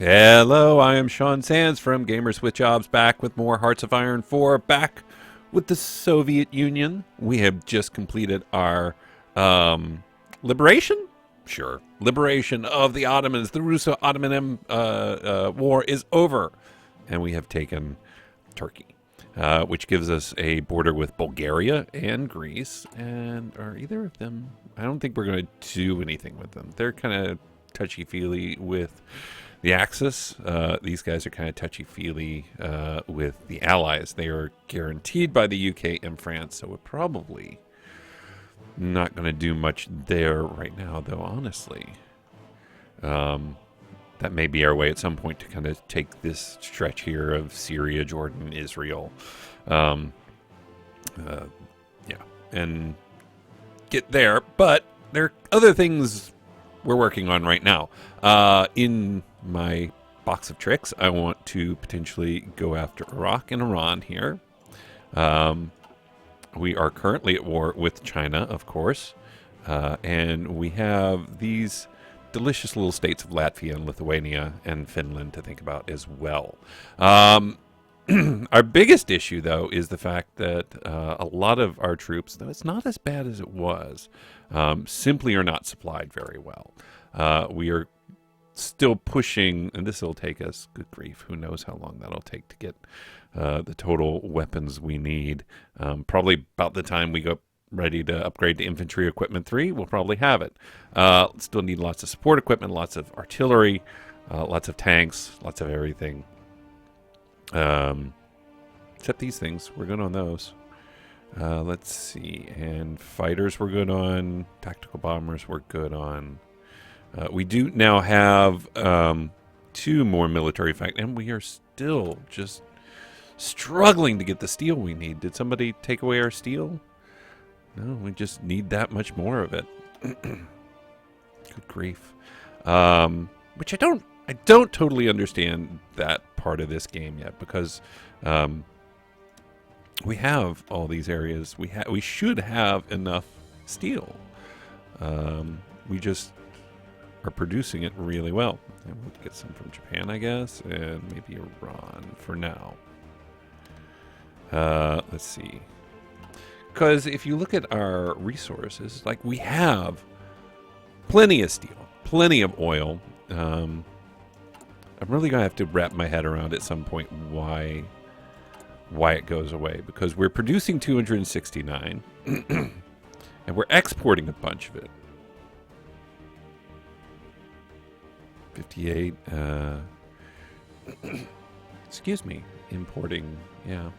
Hello, I am Sean Sands from Gamers with Jobs, back with more Hearts of Iron 4, back with the Soviet Union. We have just completed our liberation? Sure. Liberation of the Ottomans. The Russo-Ottoman war is over. And we have taken Turkey, which gives us a border with Bulgaria and Greece. And are either of them... I don't think we're going to do anything with them. They're kind of touchy-feely with the Axis. These guys are kind of touchy-feely with the Allies. They are guaranteed by the UK and France, so we're probably not going to do much there right now, though, honestly. That may be our way at some point to kind of take this stretch here of Syria, Jordan, Israel. Yeah, and get there. But there are other things we're working on right now. In my box of tricks, I want to potentially go after Iraq and Iran here. We are currently at war with China, of course, and we have these delicious little states of Latvia and Lithuania and Finland to think about as well. Our biggest issue, though, is the fact that a lot of our troops, though it's not as bad as it was, simply are not supplied very well. We are still pushing, and this will take us, good grief, who knows how long that'll take to get the total weapons we need. Probably about the time we go ready to upgrade to Infantry Equipment 3, we'll probably have it. Still need lots of support equipment, lots of artillery, lots of tanks, lots of everything. Except these things, we're good on those. Let's see, and fighters we're good on, tactical bombers we're good on. We do now have 2 more military factories, and we are still just struggling to get the steel we need. Did somebody take away our steel? No, we just need that much more of it. Good grief. Which I don't totally understand that part of this game yet, because we have all these areas. We should have enough steel. We just are producing it really well. And we'll get some from Japan, I guess, and maybe Iran for now. Let's see. Because if you look at our resources, like, we have plenty of steel, plenty of oil. I'm really going to have to wrap my head around at some point why it goes away. Because we're producing 269, and we're exporting a bunch of it. 58. Excuse me. Importing. Yeah.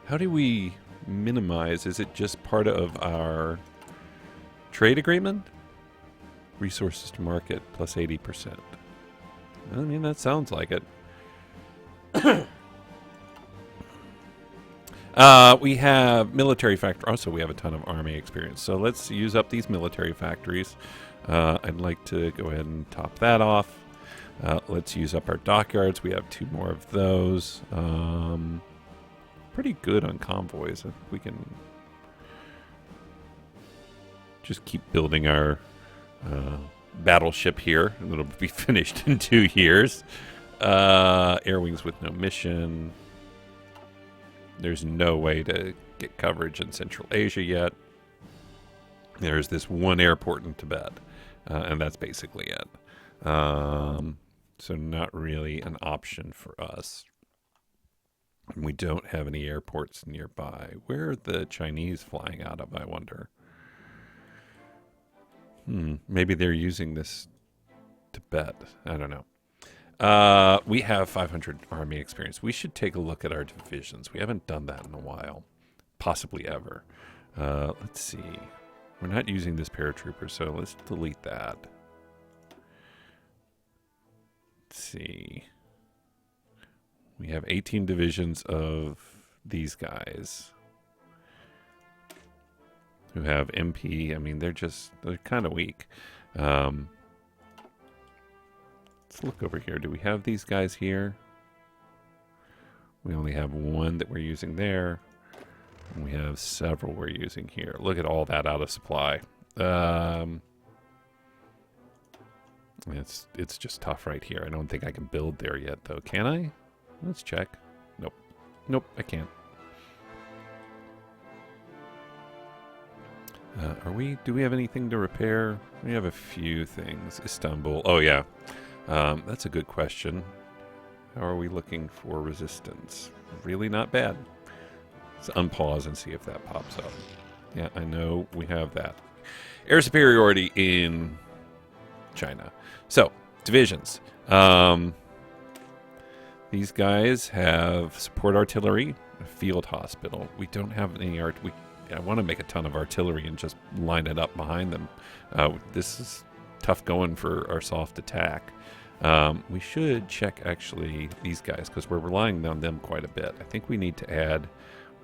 How do we minimize? Is it just part of our trade agreement? Resources to market plus 80%. I mean, that sounds like it. We have military factory. Also, we have a ton of army experience. So let's use up these military factories. I'd like to go ahead and top that off. Let's use up our dockyards. We have 2 more of those. Pretty good on convoys. We can just keep building our battleship here, and it'll be finished in 2 years. Air wings with no mission. There's no way to get coverage in Central Asia yet. There's this one airport in Tibet, and that's basically it. So not really an option for us. We don't have any airports nearby. Where are the Chinese flying out of, I wonder? Maybe they're using this Tibet. I don't know. We have 500 army experience. We should take a look at our divisions. We haven't done that in a while. Possibly ever. Let's see. We're not using this paratrooper, so let's delete that. Let's see. We have 18 divisions of these guys who have MP. I mean, they're kind of weak. Let's look over here. Do we have these guys here? We only have 1 that we're using there. And we have several we're using here. Look at all that out of supply. It's just tough right here. I don't think I can build there yet, though. Can I? Let's check. Nope. Nope, I can't. Do we have anything to repair? We have a few things. Istanbul. Oh, yeah. That's a good question. How are we looking for resistance? Really not bad. Let's unpause and see if that pops up. Yeah, I know we have that. Air superiority in China. So, divisions. These guys have support artillery, a field hospital. We don't have any I want to make a ton of artillery and just line it up behind them. This is tough going for our soft attack. We should check, actually, these guys, because we're relying on them quite a bit. I think we need to add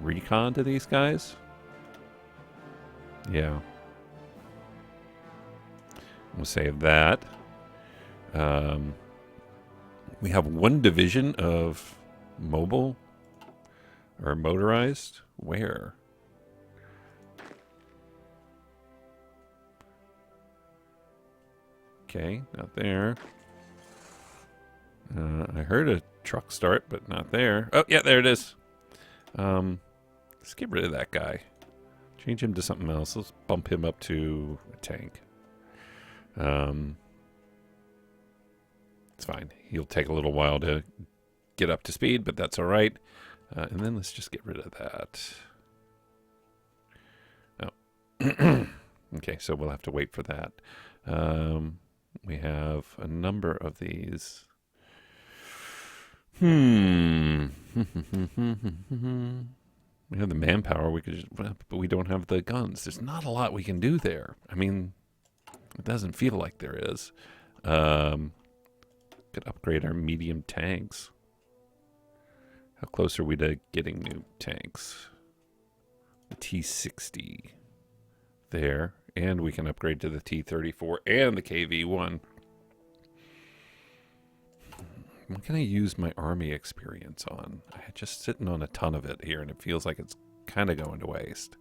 recon to these guys. Yeah. We'll save that. We have one division of mobile or motorized. Where? Okay, not there. I heard a truck start, but not there. Oh, yeah, there it is. Let's get rid of that guy. Change him to something else. Let's bump him up to a tank. It's fine. He'll take a little while to get up to speed, but that's all right. And then let's just get rid of that. Oh. Okay, so we'll have to wait for that. We have a number of these. We have the manpower. But we don't have the guns. There's not a lot we can do there. I mean, it doesn't feel like there is. Could upgrade our medium tanks. How close are we to getting new tanks? The T60 there. And we can upgrade to the T34 and the KV-1. What can I use my army experience on? I'm just sitting on a ton of it here, and it feels like it's kind of going to waste.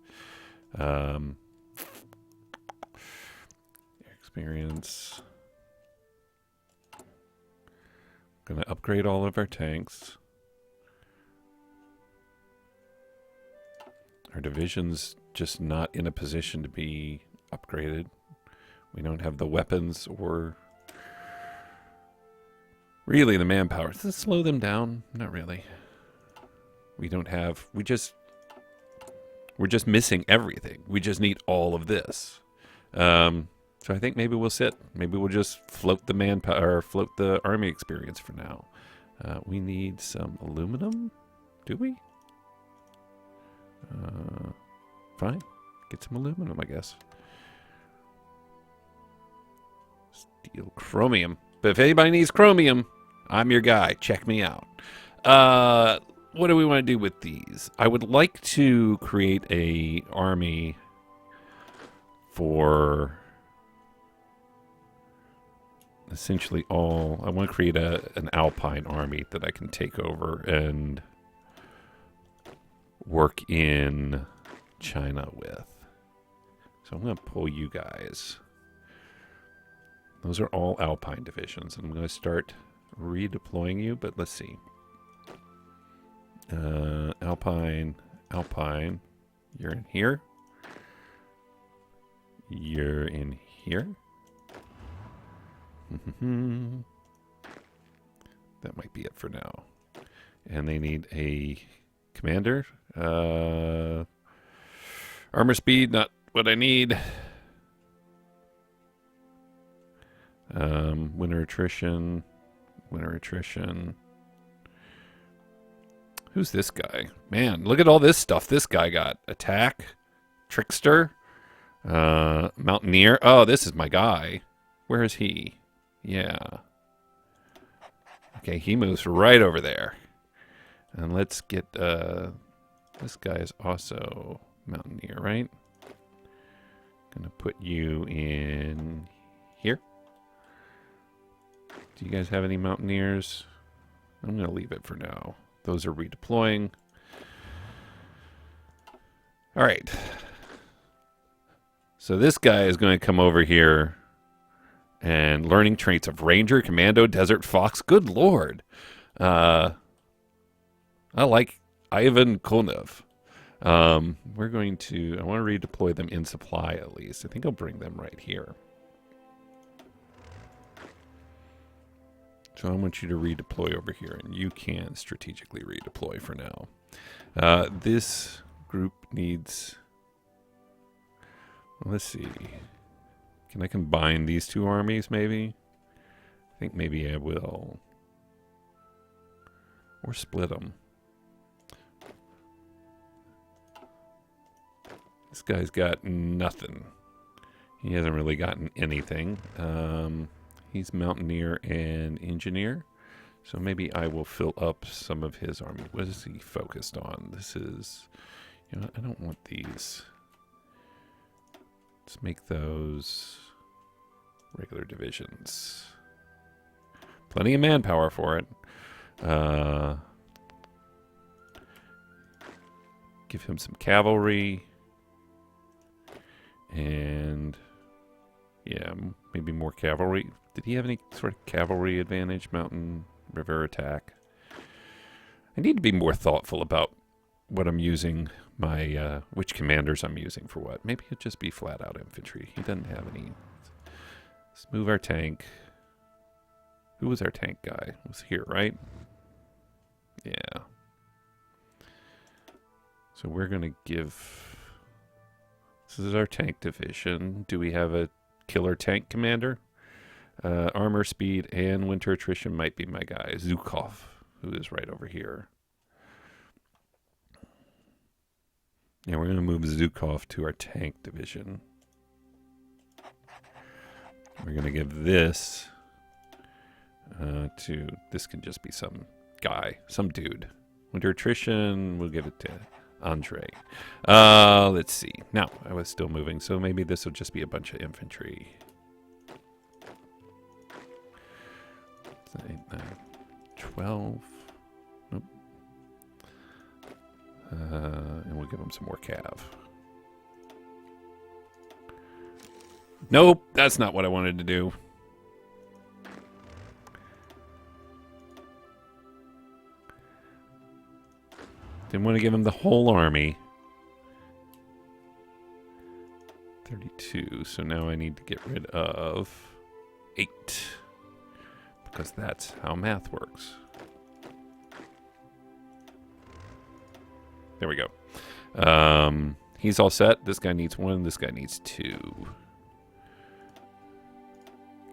Experience. Going to upgrade all of our tanks. Our division's just not in a position to be upgraded. We don't have the weapons or really the manpower. Does this slow them down? Not really. We're just missing everything. We just need all of this. So I think maybe we'll sit. Maybe we'll just float the manpower, or float the army experience for now. We need some aluminum. Do we? Fine. Get some aluminum, I guess. Steel chromium. But if anybody needs chromium, I'm your guy. Check me out. What do we want to do with these? I would like to create a army for essentially all. I want to create an alpine army that I can take over and work in China with. So I'm going to pull you guys. Those are all alpine divisions. I'm going to start redeploying you, but let's see. Alpine. You're in here. You're in here. That might be it for now. And they need a commander. Armor speed, not what I need. Winter attrition. Who's this guy? Man, look at all this stuff this guy got. Attack, trickster, mountaineer. Oh, this is my guy. Where is he? Yeah. Okay, he moves right over there. And let's get, this guy is also mountaineer, right? Gonna put you in here. Do you guys have any mountaineers? I'm gonna leave it for now. Those are redeploying. All right. So this guy is going to come over here And learning traits of Ranger, Commando, Desert Fox. Good Lord. I like Ivan Konev. We're going to, I want to redeploy them in supply at least. I think I'll bring them right here. So I want you to redeploy over here, and you can strategically redeploy for now. This group needs, let's see. Can I combine these two armies, maybe? I think maybe I will. Or split them. This guy's got nothing. He hasn't really gotten anything. He's Mountaineer and Engineer. So maybe I will fill up some of his army. What is he focused on? This is... You know, I don't want these. Let's make those regular divisions. Plenty of manpower for it. Give him some cavalry. And yeah, maybe more cavalry. Did he have any sort of cavalry advantage? Mountain river attack. I need to be more thoughtful about what I'm using, my which commanders I'm using for what. Maybe it'd just be flat out infantry. He doesn't have any. Let's move our tank. Who was our tank guy? It was here, right? Yeah. So we're gonna give. This is our tank division. Do we have a killer tank commander? Armor, speed, and winter attrition might be my guy, Zukov, who is right over here. Yeah, we're going to move Zukov to our tank division. We're going to give this to, this can just be some guy, some dude. Winter attrition, we'll give it to Andre. Let's see. Now, I was still moving, so maybe this will just be a bunch of infantry. 8, 9, 12. Nope. And we'll give them some more cav. Nope, that's not what I wanted to do. Didn't want to give him the whole army. 32, so now I need to get rid of 8. Because that's how math works. There we go. He's all set. This guy needs 1. This guy needs 2.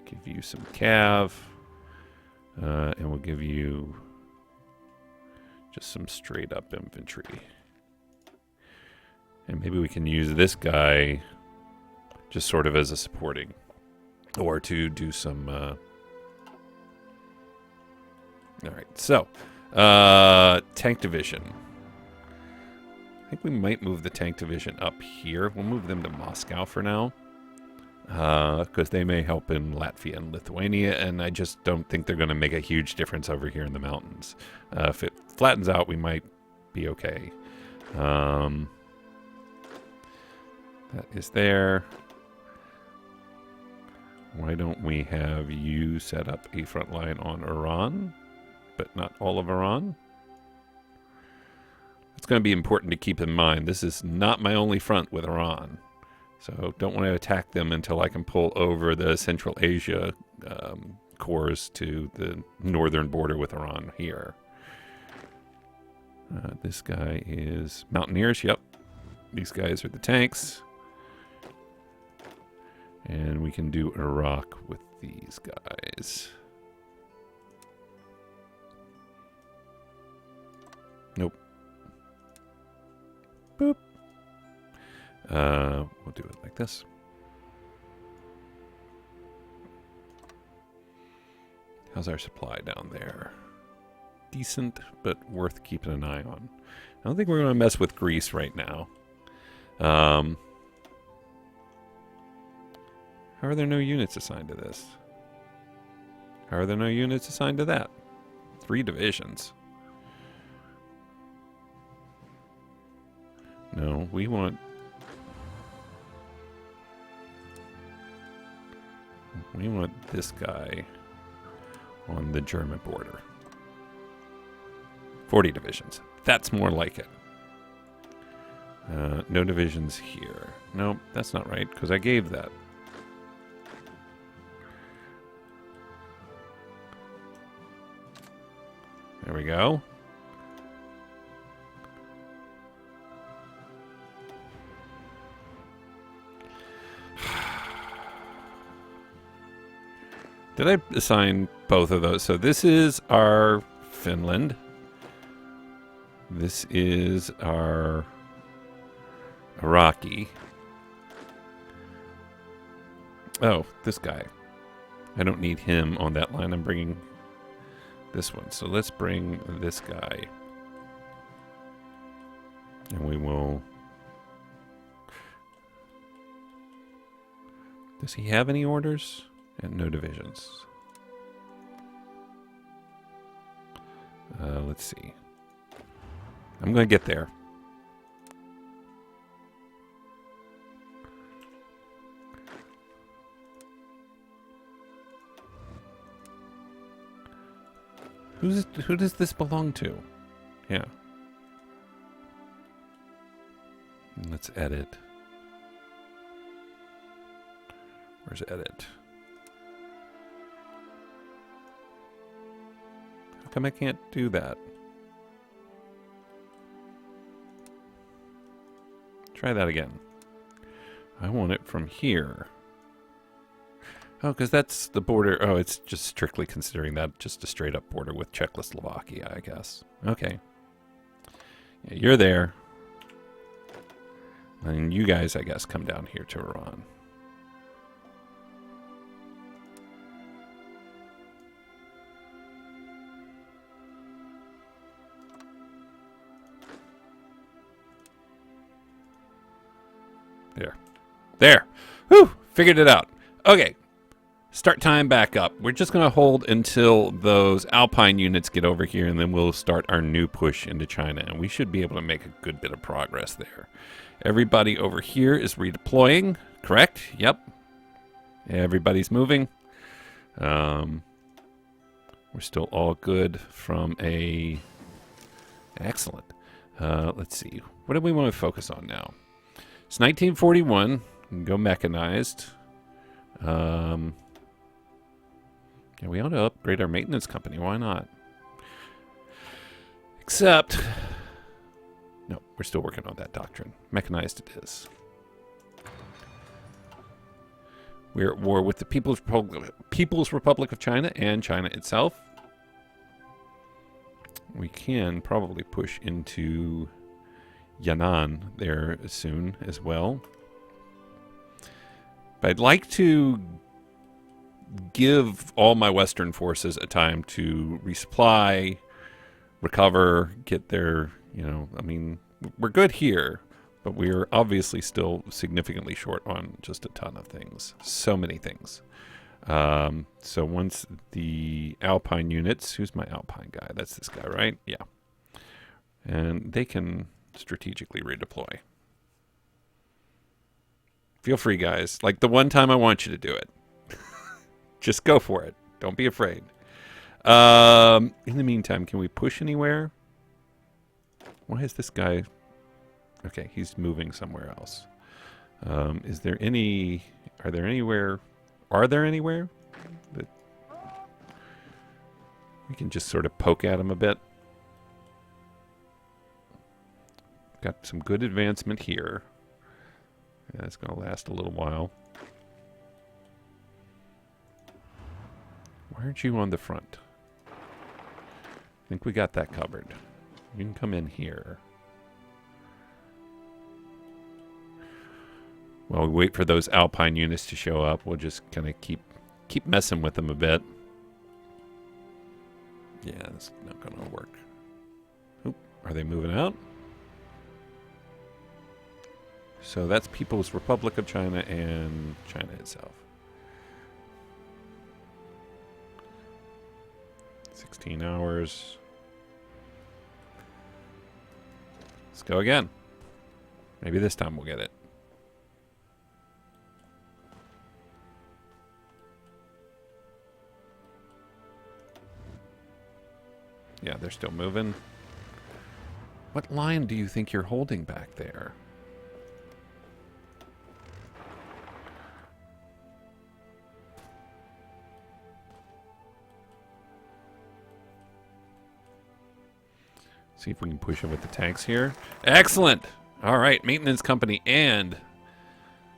Give you some cav. And we'll give you just some straight up infantry. And maybe we can use this guy just sort of as a supporting. Or to do some... All right, so tank division. I think we might move the tank division up here. We'll move them to Moscow for now, because they may help in Latvia and Lithuania, and I just don't think they're going to make a huge difference over here in the mountains. If it flattens out, we might be okay. That is there. Why don't we have you set up a front line on Iran? But not all of Iran. It's going to be important to keep in mind. This is not my only front with Iran. So don't want to attack them until I can pull over the Central Asia corps to the northern border with Iran here. This guy is Mountaineers. Yep. These guys are the tanks. And we can do Iraq with these guys. Nope. Boop. We'll do it like this. How's our supply down there? Decent, but worth keeping an eye on. I don't think we're going to mess with Greece right now. How are there no units assigned to this? How are there no units assigned to that? 3 divisions. No, we want We want this guy on the German border. 40 divisions. That's more like it. No divisions here. Nope, that's not right, because I gave that. There we go. Did I assign both of those? So this is our Finland. This is our Iraqi. Oh, this guy. I don't need him on that line. I'm bringing this one. So let's bring this guy. And we will... Does he have any orders? And no divisions. Let's see. I'm going to get there. Who does this belong to? Yeah. Let's edit. Where's edit? How come I can't do that? Try that again. I want it from here. Oh, because that's the border. Oh, it's just strictly considering that just a straight up border with Czechoslovakia, I guess. Okay. Yeah, you're there. And you guys, I guess, come down here to Iran. There. There. Whew! Figured it out. Okay. Start time back up. We're just going to hold until those Alpine units get over here, and then we'll start our new push into China. And we should be able to make a good bit of progress there. Everybody over here is redeploying, correct? Yep. Everybody's moving. We're still all good from a... Excellent. Let's see. What do we want to focus on now? It's 1941. Go mechanized. Yeah, we ought to upgrade our maintenance company. Why not? Except... No, we're still working on that doctrine. Mechanized it is. We're at war with the People's Republic of China and China itself. We can probably push into Yan'an there soon as well. But I'd like to give all my Western forces a time to resupply, recover, get their, I mean, we're good here, but we're obviously still significantly short on just a ton of things. So many things. So once the Alpine units, who's my Alpine guy? That's this guy, right? Yeah. And they can strategically redeploy. Feel free, guys. Like the one time I want you to do it. Just go for it. Don't be afraid. In the meantime, can we push anywhere? Why is this guy... Okay, he's moving somewhere else. Is there any... Are there anywhere that we can just sort of poke at him a bit? Got some good advancement here. Yeah, it's going to last a little while. Why aren't you on the front? I think we got that covered. You can come in here. While we wait for those Alpine units to show up, we'll just kind of keep messing with them a bit. Yeah, that's not going to work. Oop, are they moving out? So that's People's Republic of China and China itself. 16 hours. Let's go again. Maybe this time we'll get it. Yeah, they're still moving. What line do you think you're holding back there? See if we can push it with the tanks here. Excellent! All right, maintenance company and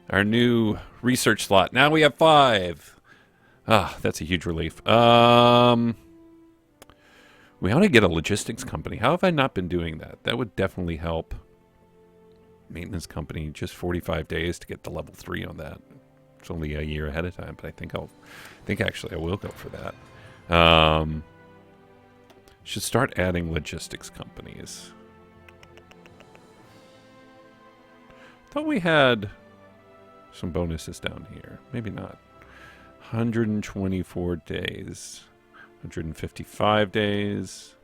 our new research slot. Now we have 5. Ah, that's a huge relief. We ought to get a logistics company. How have I not been doing that? That would definitely help. Maintenance company, just 45 days to get to level 3 on that. It's only a year ahead of time, but I think actually I will go for that. Should start adding logistics companies. Thought we had some bonuses down here. Maybe not. 124 days. 155 days.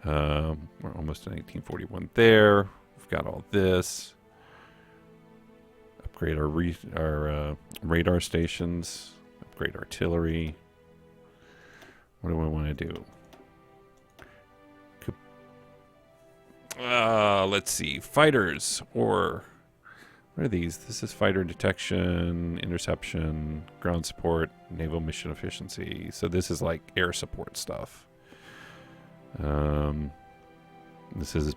We're almost at 1841 there. We've got all this. Upgrade our radar stations. Upgrade artillery. What do I want to do? Let's see. Fighters or... What are these? This is fighter detection, interception, ground support, naval mission efficiency. So this is like air support stuff. This is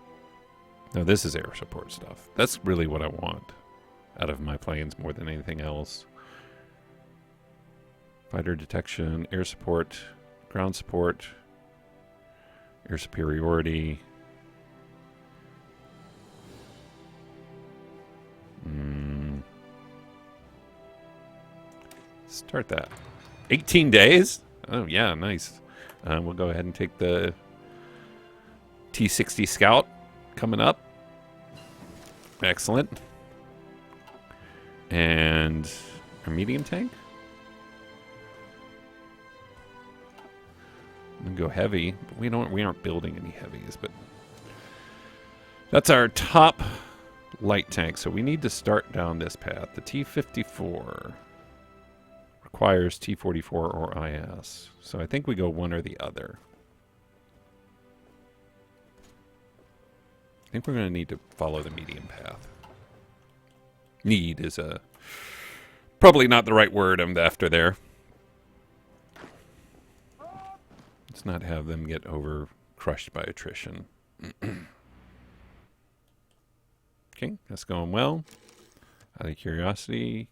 air support stuff. That's really what I want out of my planes more than anything else. Fighter detection, air support, ground support, air superiority. Start that. 18 days? Oh, yeah, nice. We'll go ahead and take the T-60 Scout coming up. Excellent. And our medium tank? I'm gonna go heavy, but we aren't building any heavies, but that's our top light tank, so we need to start down this path. The T-54 requires T-44 or IS, so I think we go one or the other. I think we're going to need to follow the medium path. Need is probably not the right word I'm after there. Let's not have them get over crushed by attrition. Okay, that's going well. Out of curiosity,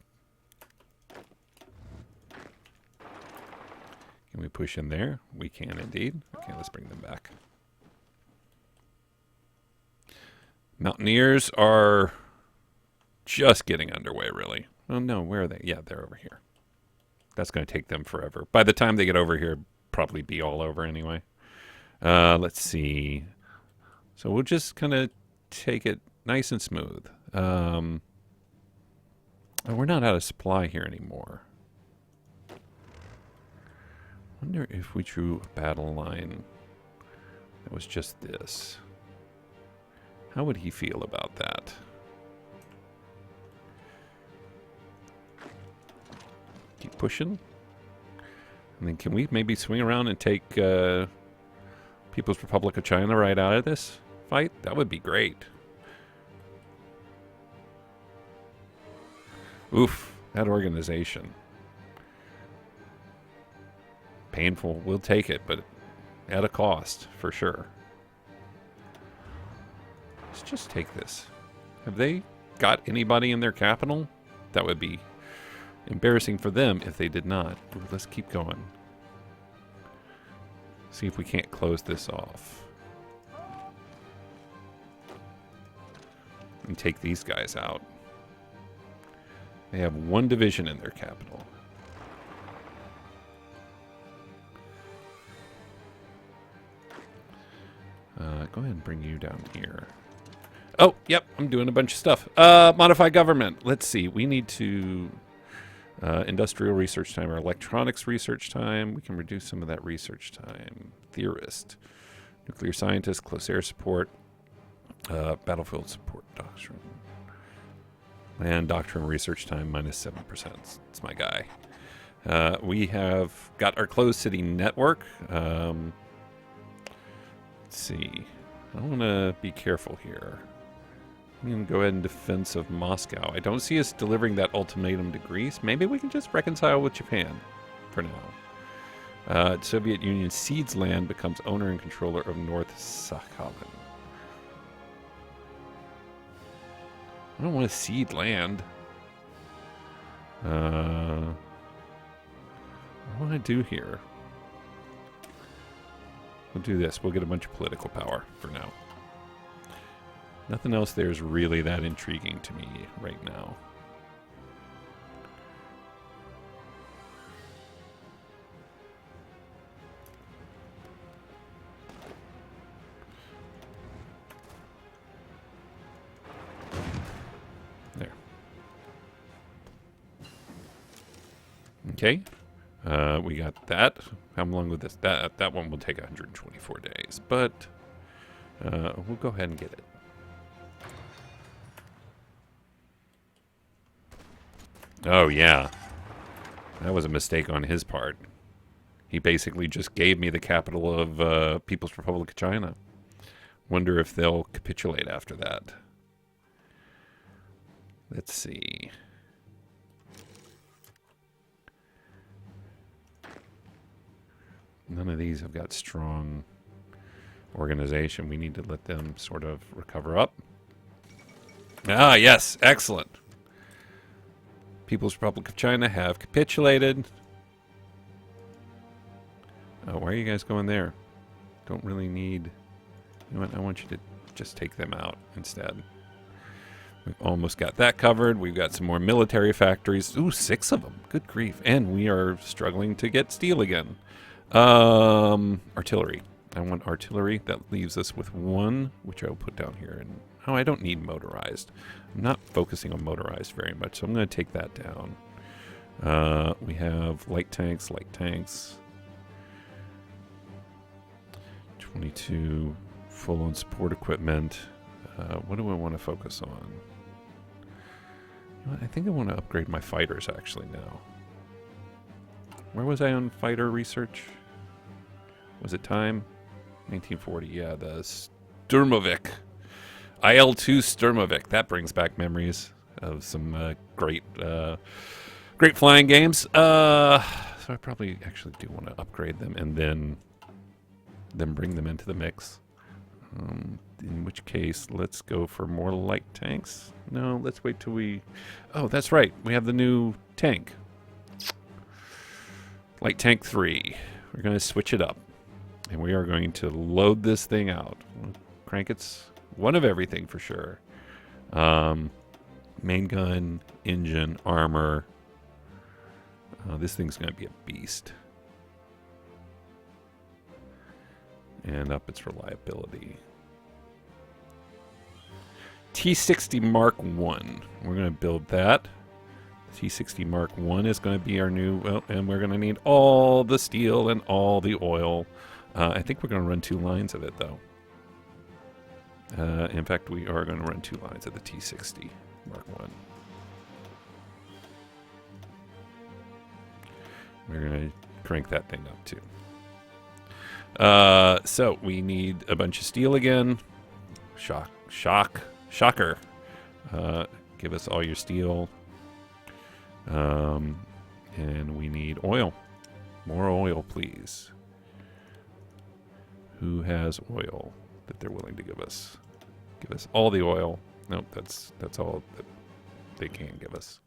can we push in there? We can indeed. Okay, let's bring them back. Mountaineers are just getting underway, really. Oh, no, where are they? Yeah, they're over here. That's going to take them forever. By the time they get over here, probably be all over anyway. Let's see. So we'll just kind of take it nice and smooth. Oh, we're not out of supply here anymore. Wonder if we drew a battle line that was just this. How would he feel about that? Keep pushing. And then can we maybe swing around and take People's Republic of China right out of this fight? That would be great. Oof, that organization. Painful. We'll take it, but at a cost, for sure. Let's just take this. Have they got anybody in their capital? That would be embarrassing for them if they did not. Ooh, let's keep going. See if we can't close this off. And take these guys out. They have one division in their capital. Go ahead and bring you down here. Oh, yep, I'm doing a bunch of stuff. Modify government. Let's see. We need to... industrial research time or electronics research time. We can reduce some of that research time. Theorist. Nuclear scientist. Close air support. Battlefield support doctrine. And doctrine research time minus 7%. It's my guy. We have got our closed city network. Let's see. I want to be careful here. I'm going to go ahead and defense of Moscow. I don't see us delivering that ultimatum to Greece. Maybe we can just reconcile with Japan for now. Soviet Union cedes land, becomes owner and controller of North Sakhalin. I don't want to cede land. What do I do here? We'll do this. We'll get a bunch of political power for now. Nothing else there is really that intriguing to me right now. There. Okay. We got that. How long will this? That one will take 124 days, but we'll go ahead and get it. Oh yeah, that was a mistake on his part. He basically just gave me the capital of People's Republic of China. Wonder if they'll capitulate after that. Let's see. None of these have got strong organization. We need to let them sort of recover up. Ah, yes. Excellent. People's Republic of China have capitulated. Why are you guys going there? Don't really need... You know what? I want you to just take them out instead. We've almost got that covered. We've got some more military factories. Ooh, 6 of them. Good grief. And we are struggling to get steel again. Artillery. I want artillery. That leaves us with 1, which I'll put down here. And oh, I don't need motorized. I'm not focusing on motorized very much, so I'm going to take that down. We have light tanks. 22 full-on support equipment. What do I want to focus on? I think I want to upgrade my fighters actually now. Where was I on fighter research? Was it time? 1940, yeah, the Sturmovik. IL-2 Sturmovik. That brings back memories of some great flying games. So I probably actually do want to upgrade them and then bring them into the mix. In which case, let's go for more light tanks. No, let's wait till we... Oh, that's right. We have the new tank. Light Tank 3. We're going to switch it up. And we are going to load this thing out. Crank its one of everything for sure. Main gun, engine, armor. This thing's going to be a beast. And up its reliability. T-60 Mark 1. We're going to build that. T-60 Mark 1 is going to be our new... Well, and we're going to need all the steel and all the oil. I think we're going to run 2 lines of it, though. In fact, we are going to run 2 lines of the T-60 Mark 1. We're going to crank that thing up, too. So, we need a bunch of steel again. Shocker. Give us all your steel. And we need oil. More oil, please. Who has oil that they're willing to give us? Give us all the oil. Nope, that's all that they can give us.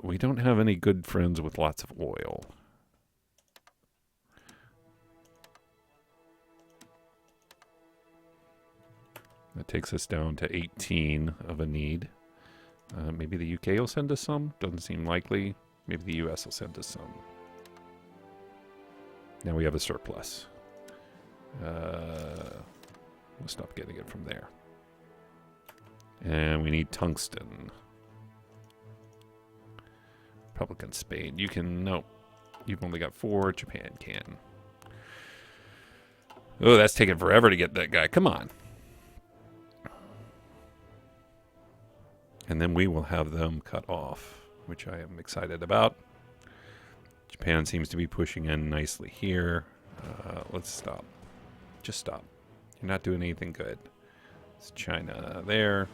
We don't have any good friends with lots of oil. That takes us down to 18 of a need. Maybe the UK will send us some. Doesn't seem likely. Maybe the US will send us some. Now we have a surplus. We'll stop getting it from there. And we need tungsten. Republican Spain. You can... Nope. You've only got 4. Japan can. Oh, that's taking forever to get that guy. Come on. And then we will have them cut off, which I am excited about. Japan seems to be pushing in nicely here. Let's stop. Just stop. You're not doing anything good. It's China there.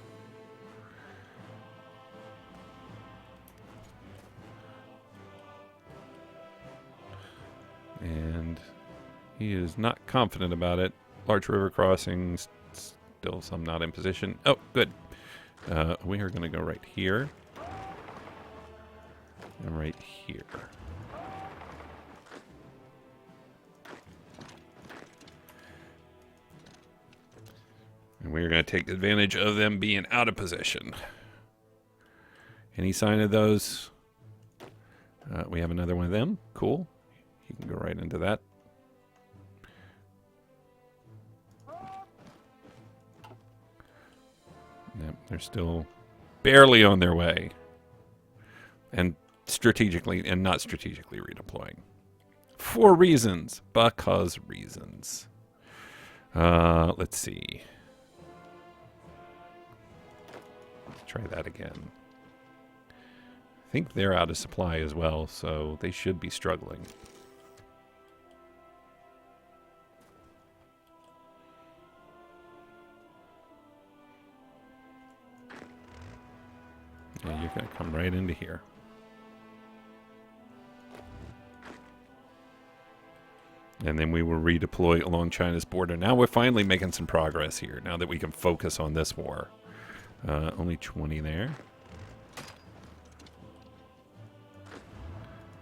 And he is not confident about it. Large river crossings. Still some not in position. Oh, good. We are going to go right here. And right here. And we're going to take advantage of them being out of position. Any sign of those? We have another one of them. Cool. You can go right into that. Yep, they're still barely on their way. And strategically, and not strategically redeploying. For reasons. Because reasons. Let's see. Let's try that again. I think they're out of supply as well, so they should be struggling. Yeah, you're going to come right into here. And then we will redeploy along China's border. Now we're finally making some progress here, now that we can focus on this war. Only 20 there.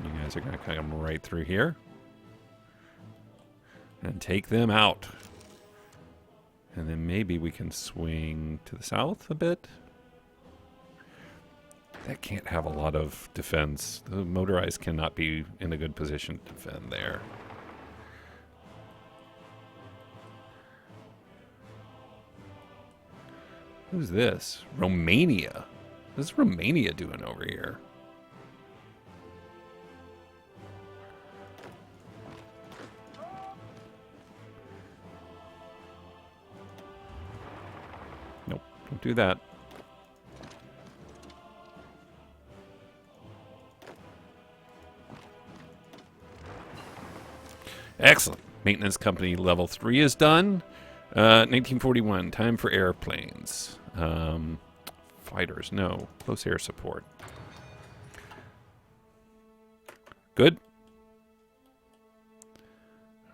You guys are going to come right through here. And take them out. And then maybe we can swing to the south a bit. That can't have a lot of defense. The motorized cannot be in a good position to defend there. Who's this? Romania. What's Romania doing over here? Nope, don't do that. Excellent. Maintenance company level 3 is done. 1941, time for airplanes. Fighters, no. Close air support. Good.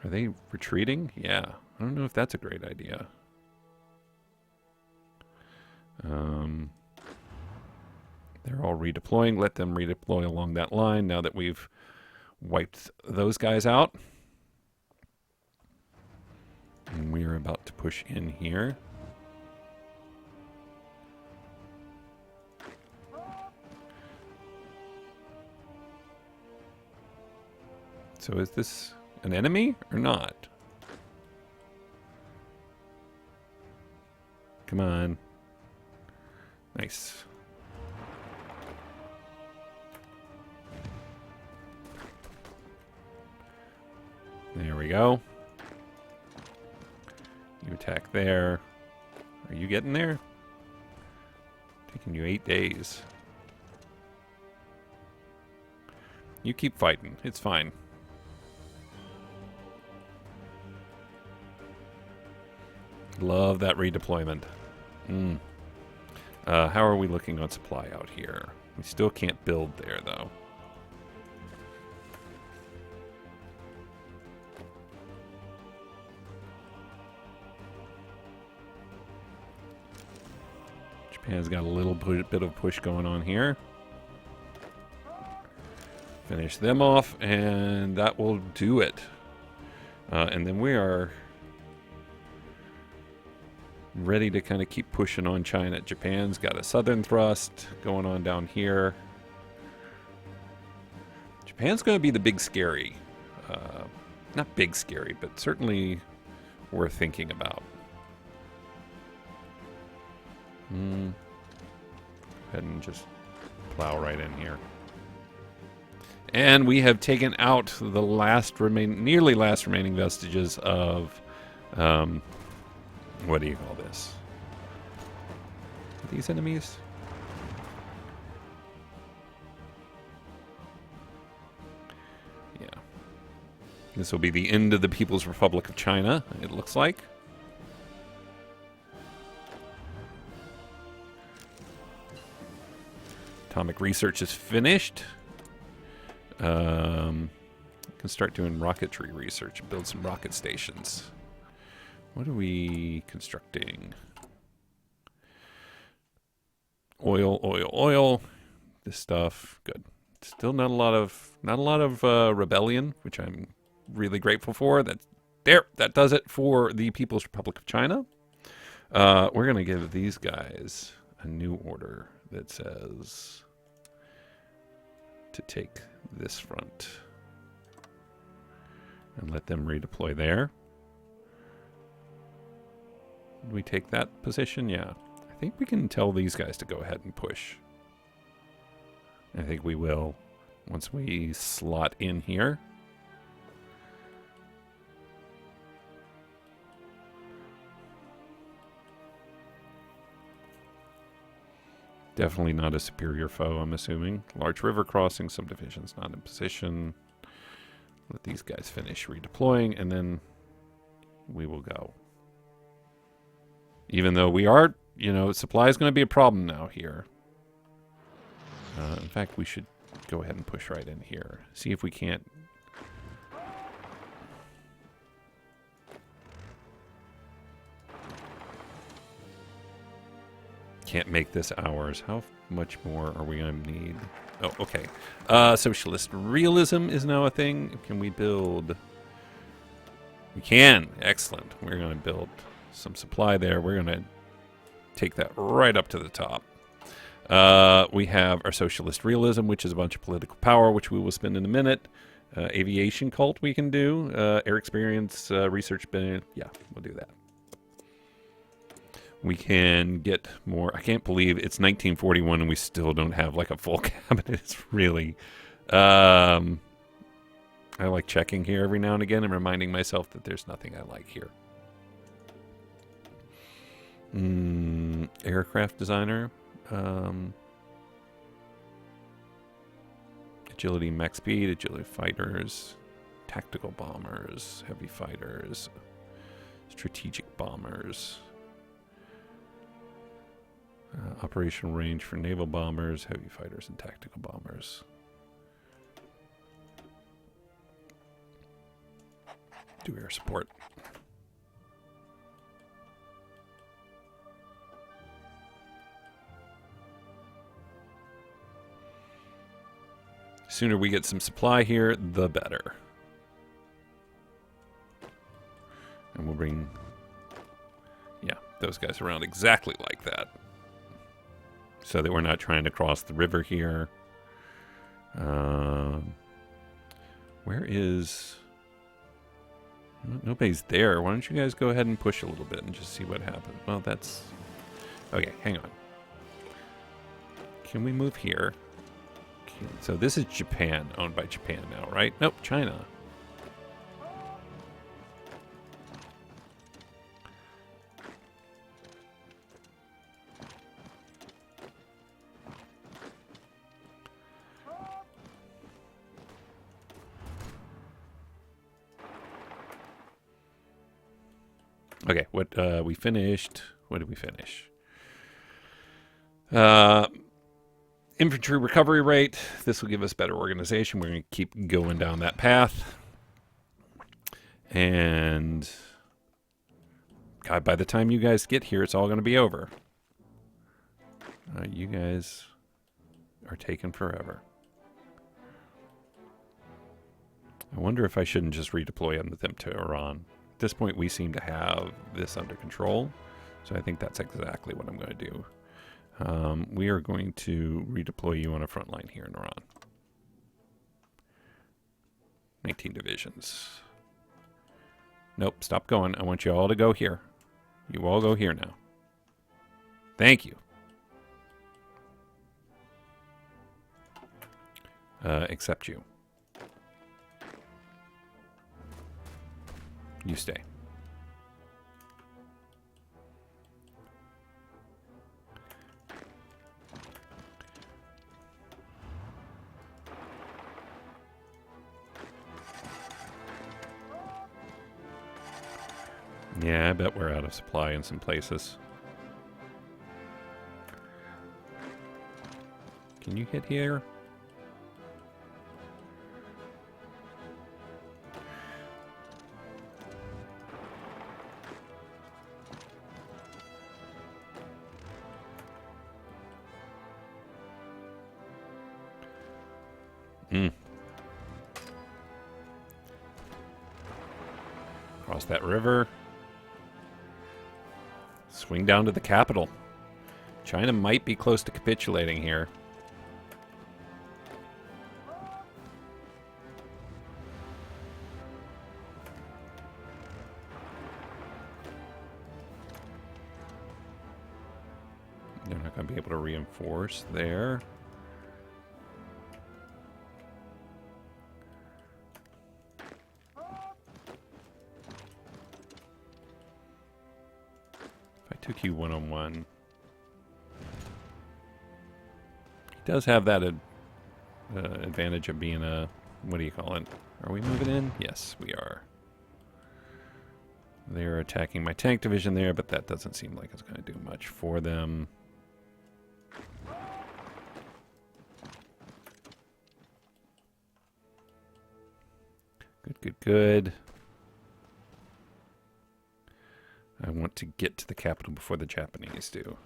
Are they retreating? Yeah. I don't know if that's a great idea. They're all redeploying. Let them redeploy along that line now that we've wiped those guys out. And we're about to push in here. So is this an enemy or not? Come on. Nice. There we go. You attack there. Are you getting there? Taking you 8 days. You keep fighting. It's fine. Love that redeployment. How are we looking on supply out here? We still can't build there, though. Japan's got a little bit of push going on here. Finish them off, and that will do it. And then we are ready to kind of keep pushing on China. Japan's got a southern thrust going on down here. Japan's going to be the big scary. Not big scary, but certainly worth thinking about. Go ahead and just plow right in here. And we have taken out the nearly last remaining vestiges of, what do you call this? Are these enemies? Yeah. This will be the end of the People's Republic of China, it looks like. Atomic research is finished. Can start doing rocketry research and build some rocket stations. What are we constructing? Oil, oil, oil. This stuff, good. Still not a lot of rebellion, which I'm really grateful for. That does it for the People's Republic of China. We're gonna give these guys a new order that says to take this front and let them redeploy there. Did we take that position? Yeah. I think we can tell these guys to go ahead and push. I think we will once we slot in here. Definitely not a superior foe, I'm assuming. Large river crossing, some divisions not in position. Let these guys finish redeploying, and then we will go. Even though we are, supply is going to be a problem now here. In fact, we should go ahead and push right in here. See if we can't... Can't make this ours. How much more are we going to need? Oh, okay. Socialist realism is now a thing. Can we build... We can. Excellent. We're going to build some supply there. We're going to take that right up to the top. We have our socialist realism, which is a bunch of political power, which we will spend in a minute. Aviation cult we can do. Air experience, research. Yeah, we'll do that. We can get more. I can't believe it's 1941 and we still don't have like a full cabinet. It's really... I like checking here every now and again and reminding myself that there's nothing I like here. Aircraft designer. Agility, max speed, agility fighters, tactical bombers, heavy fighters, strategic bombers, operational range for naval bombers, heavy fighters, and tactical bombers. Do air support. Sooner we get some supply here, the better. And we'll bring, yeah, those guys around exactly like that. So that we're not trying to cross the river here. Where is... Nobody's there. Why don't you guys go ahead and push a little bit and just see what happens? Well, that's... Okay, hang on. Can we move here? So this is Japan, owned by Japan now, right? Nope, China. Okay, what we finished. What did we finish? Infantry recovery rate. This will give us better organization. We're going to keep going down that path. And God, by the time you guys get here, it's all going to be over. You guys are taking forever. I wonder if I shouldn't just redeploy them to Iran. At this point, we seem to have this under control. So I think that's exactly what I'm going to do. We are going to redeploy you on a front line here in Iran. 19 divisions. Nope, stop going. I want you all to go here. You all go here now. Thank you. Except you. You stay. Yeah, I bet we're out of supply in some places. Can you hit here? Cross that river. Swing down to the capital. China might be close to capitulating here. They're not going to be able to reinforce there. Took you one-on-one. He does have that advantage of being a... What do you call it? Are we moving in? Yes, we are. They're attacking my tank division there, but that doesn't seem like it's going to do much for them. Good, good, good. I want to get to the capital before the Japanese do.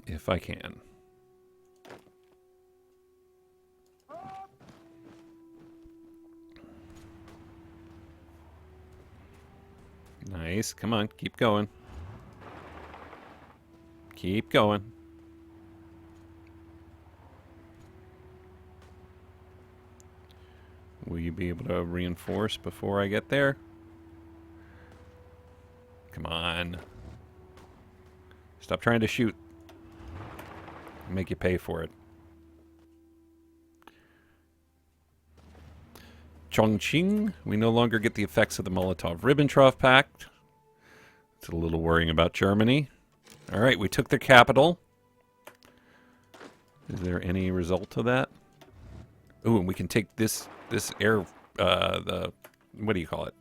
If I can. Nice. Come on. Keep going. Keep going. Will you be able to reinforce before I get there? Come on. Stop trying to shoot. I'll make you pay for it. Chongqing. We no longer get the effects of the Molotov-Ribbentrop Pact. It's a little worrying about Germany. All right, we took their capital. Is there any result to that? Ooh, and we can take this air, the, what do you call it?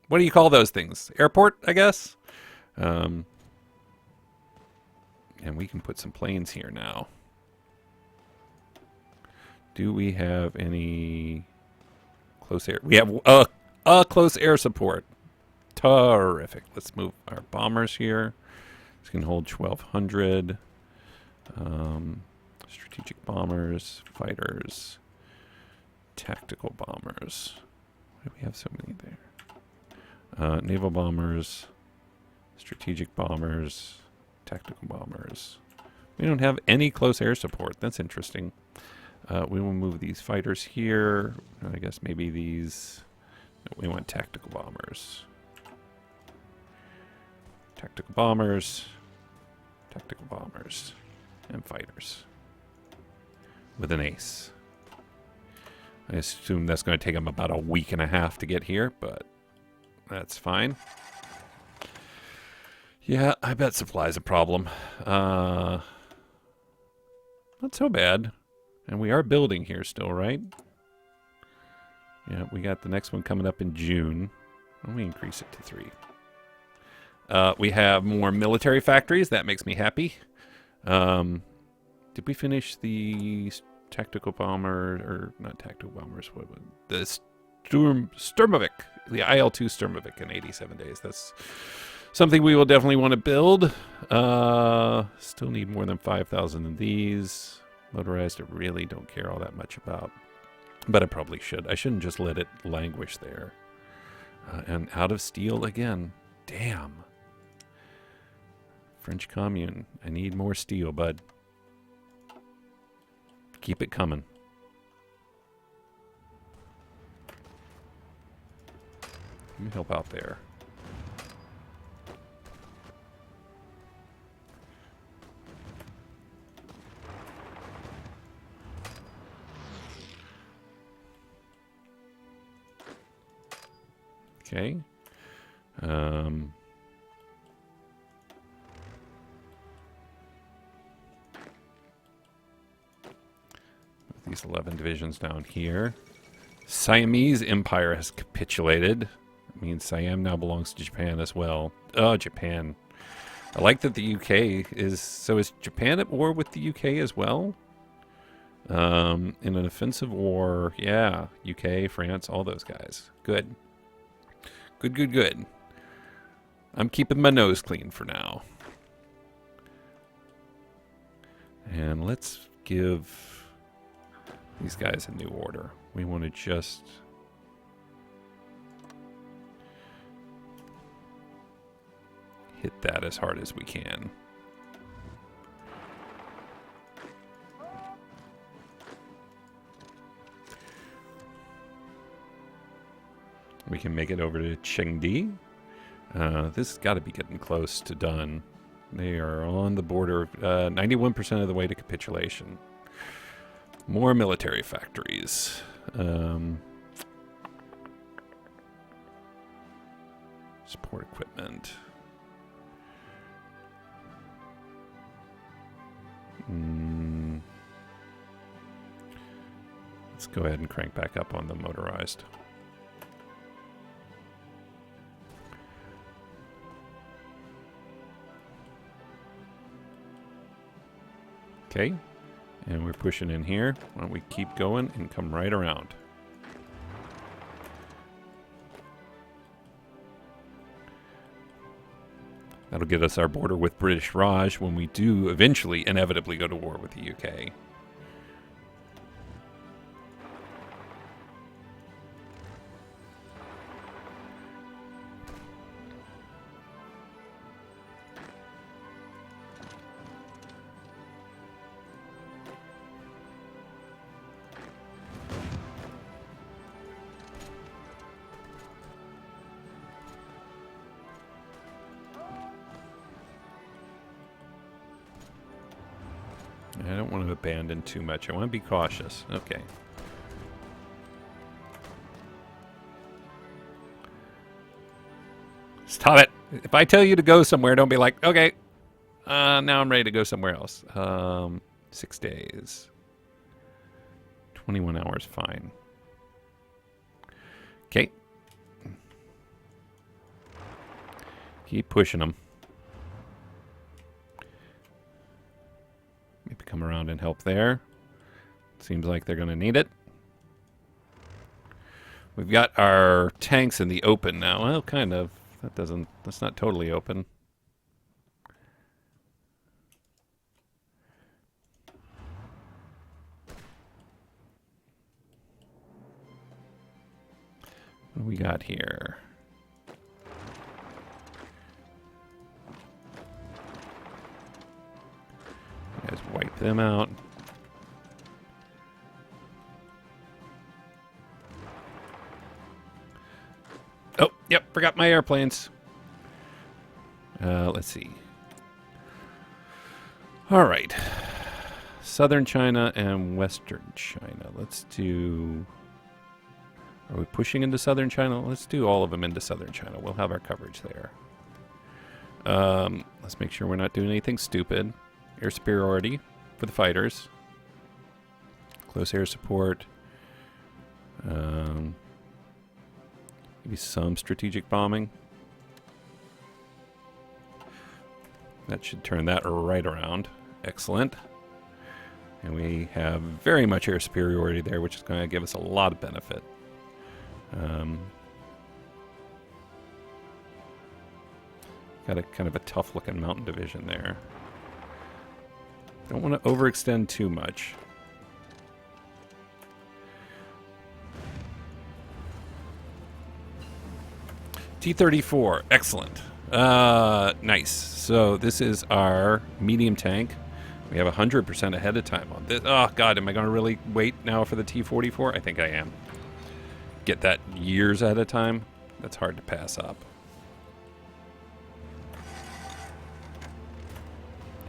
What do you call those things? Airport, I guess? And we can put some planes here now. Do we have any close air? We have a close air support. Terrific. Let's move our bombers here. This can hold 1,200. Strategic bombers, fighters, tactical bombers. Why do we have so many there? Naval bombers, strategic bombers, tactical bombers. We don't have any close air support. That's interesting. We will move these fighters here. I guess maybe these... No, we want tactical bombers. Tactical bombers. Tactical bombers. And fighters. With an ace. I assume that's going to take them about a week and a half to get here, but that's fine. Yeah, I bet supply's a problem. Not so bad. And we are building here still, right? Yeah, we got the next one coming up in June. Let me increase it to 3. We have more military factories. That makes me happy. Did we finish the tactical bomber, or not tactical bombers, what was the Sturmovik, the IL-2 Sturmovik in 87 days. That's something we will definitely want to build. Still need more than 5,000 of these. Motorized, I really don't care all that much about, but I probably should. I shouldn't just let it languish there. And out of steel again. Damn. French Commune. I need more steel, bud. Keep it coming. Let me help out there. Okay. these 11 divisions down here. Siamese Empire has capitulated. It means Siam now belongs to Japan as well. Oh, Japan. I like that the UK is... So is Japan at war with the UK as well? In an offensive war, yeah. UK, France, all those guys. Good. Good, good, good. I'm keeping my nose clean for now. And let's give these guys a new order. We want to just... hit that as hard as we can. We can make it over to Chengdi. This has got to be getting close to done. They are on the border, 91% of the way to capitulation. More military factories. Support equipment. Let's go ahead and crank back up on the motorized. Okay, and we're pushing in here. Why don't we keep going and come right around? That'll get us our border with British Raj when we do eventually, inevitably, go to war with the UK. I don't want to abandon too much. I want to be cautious. Okay. Stop it. If I tell you to go somewhere, don't be like, okay, now I'm ready to go somewhere else. 6 days. 21 hours, fine. Okay. Keep pushing them. Maybe come around and help there. Seems like they're going to need it. We've got our tanks in the open now. Well, kind of. That's not totally open. What do we got here? You guys wipe them out. Oh, yep, forgot my airplanes. Let's see. All right. Southern China and Western China. Let's do... Are we pushing into Southern China? Let's do all of them into Southern China. We'll have our coverage there. Let's make sure we're not doing anything stupid. Air superiority for the fighters. Close air support. Maybe some strategic bombing. That should turn that right around. Excellent. And we have very much air superiority there, which is going to give us a lot of benefit. Got a kind of a tough looking mountain division there. Don't want to overextend too much. T-34, excellent. Nice. So this is our medium tank. We have 100% ahead of time on this. Oh God, am I going to really wait now for the T-44? I think I am. Get that years ahead of time. That's hard to pass up.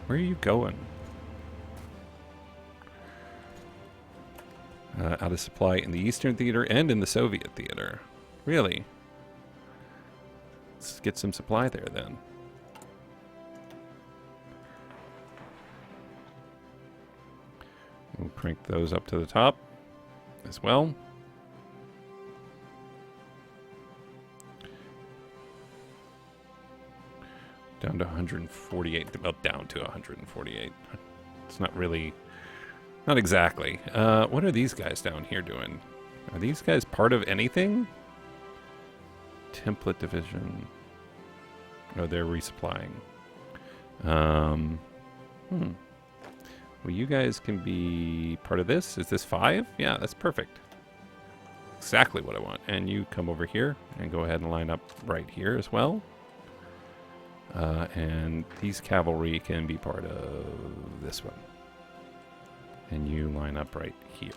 Where are you going? Out of supply in the Eastern Theater and in the Soviet Theater. Really? Let's get some supply there then. We'll crank those up to the top as well. Down to 148. Well, down to 148. It's not really... Not exactly. What are these guys down here doing? Are these guys part of anything? Template division. Oh, they're resupplying. Well, you guys can be part of this. Is this 5? Yeah, that's perfect. Exactly what I want. And you come over here and go ahead and line up right here as well. And these cavalry can be part of this one. And you line up right here.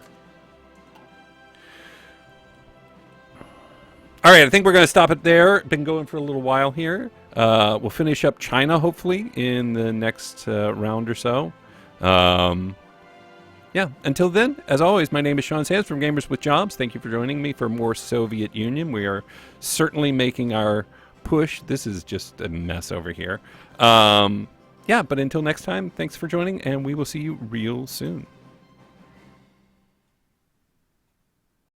All right, I think we're going to stop it there. Been going for a little while here. We'll finish up China, hopefully, in the next round or so. Yeah, until then, as always, my name is Sean Sands from Gamers with Jobs. Thank you for joining me for more Soviet Union. We are certainly making our push. This is just a mess over here. Yeah, but until next time, thanks for joining, and we will see you real soon.